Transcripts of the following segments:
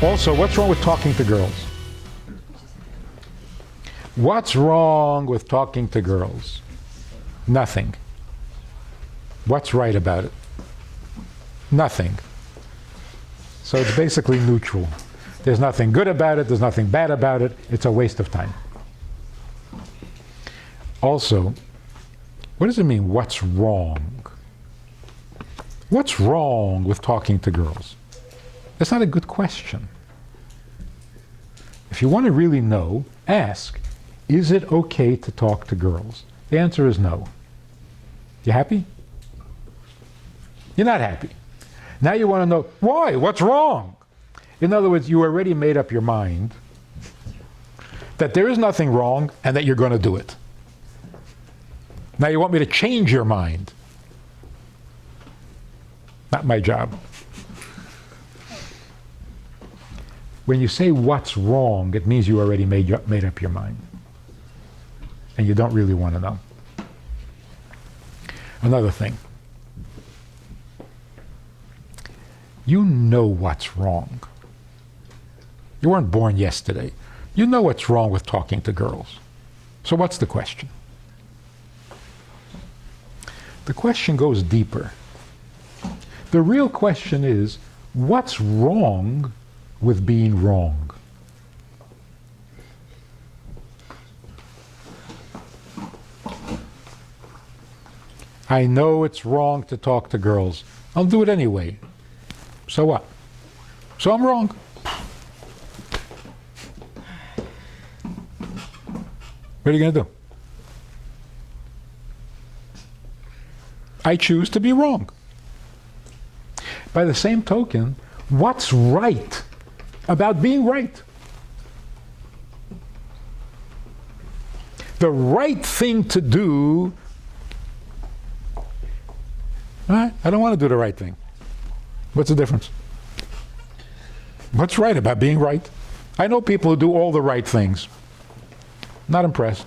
Also, what's wrong with talking to girls? What's wrong with talking to girls? Nothing. What's right about it? Nothing. So it's basically neutral. There's nothing good about it, there's nothing bad about it, it's a waste of time. Also, what does it mean, what's wrong? What's wrong with talking to girls? That's not a good question. If you want to really know, ask, is it okay to talk to girls? The answer is no. You happy? You're not happy. Now you want to know, why? What's wrong? In other words, you already made up your mind that there is nothing wrong and that you're going to do it. Now you want me to change your mind. Not my job. When you say what's wrong, it means you already made up your mind. And you don't really want to know. Another thing. You know what's wrong. You weren't born yesterday. You know what's wrong with talking to girls. So what's the question? The question goes deeper. The real question is, what's wrong with being wrong? I know it's wrong to talk to girls. I'll do it anyway. So what? So I'm wrong. What are you going to do? I choose to be wrong. By the same token, what's right about being right? The right thing to do. I don't want to do the right thing. What's the difference? What's right about being right? I know people who do all the right things. Not impressed.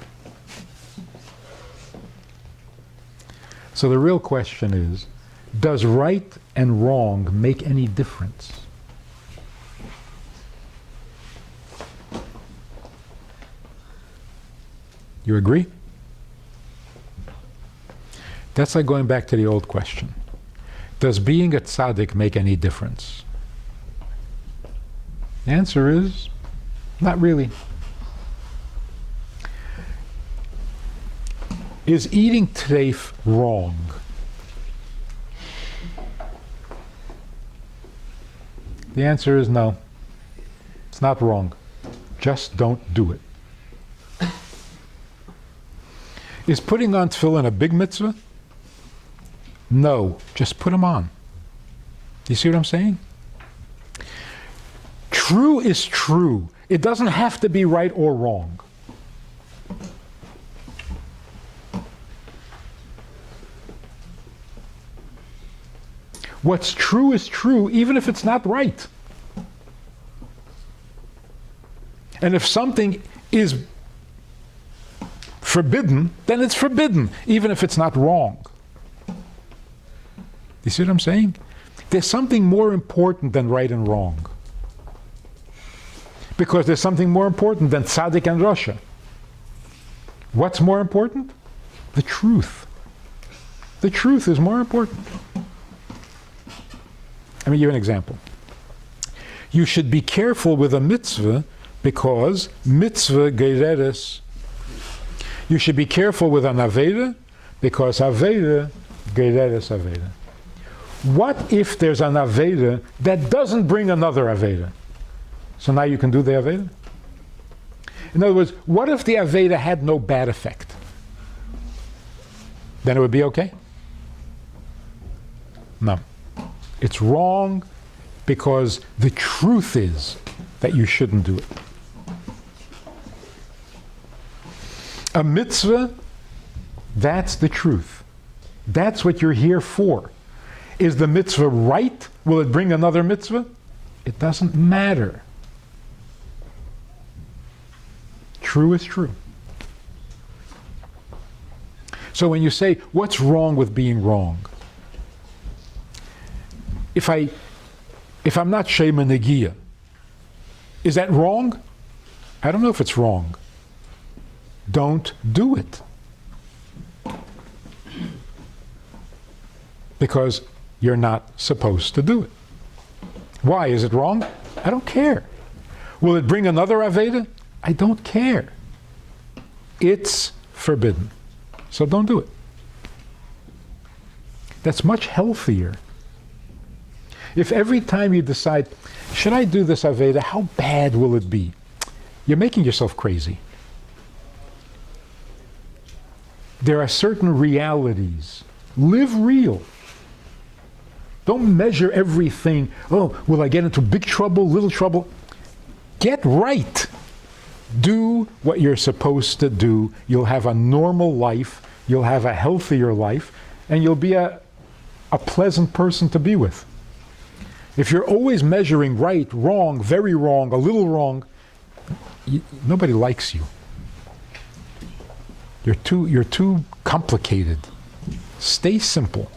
So the real question is, does right and wrong make any difference? You agree? That's like going back to the old question. Does being a tzaddik make any difference? The answer is, not really. Is eating treif wrong? The answer is no. It's not wrong. Just don't do it. Is putting on tefillin a big mitzvah? No. Just put them on. You see what I'm saying? True is true. It doesn't have to be right or wrong. What's true is true, even if it's not right. And if something is forbidden, then it's forbidden, even if it's not wrong. You see what I'm saying? There's something more important than right and wrong. Because there's something more important than tzaddik and rasha. What's more important? The truth. The truth is more important. Let me give you an example. You should be careful with a mitzvah because mitzvah geireres. You should be careful with an aveda because aveda geireres aveda. What if there's an aveda that doesn't bring another aveda? So now you can do the aveda? In other words, what if the aveda had no bad effect? Then it would be okay? No. It's wrong because the truth is that you shouldn't do it. A mitzvah, that's the truth. That's what you're here for. Is the mitzvah right? Will it bring another mitzvah? It doesn't matter. True is true. So when you say, what's wrong with being wrong? If I'm not Shema Negiah, Is that wrong? I don't know if it's wrong. Don't do it. Because you're not supposed to do it. Why? Is it wrong? I don't care. Will it bring another Aveda? I don't care. It's forbidden. So don't do it. That's much healthier. If every time you decide, should I do this Aveda, how bad will it be? You're making yourself crazy. There are certain realities. Live real. Don't measure everything. Oh, will I get into big trouble, little trouble? Get right. Do what you're supposed to do. You'll have a normal life. You'll have a healthier life. And you'll be a pleasant person to be with. If you're always measuring right, wrong, very wrong, a little wrong, nobody likes you. You're too complicated. Stay simple.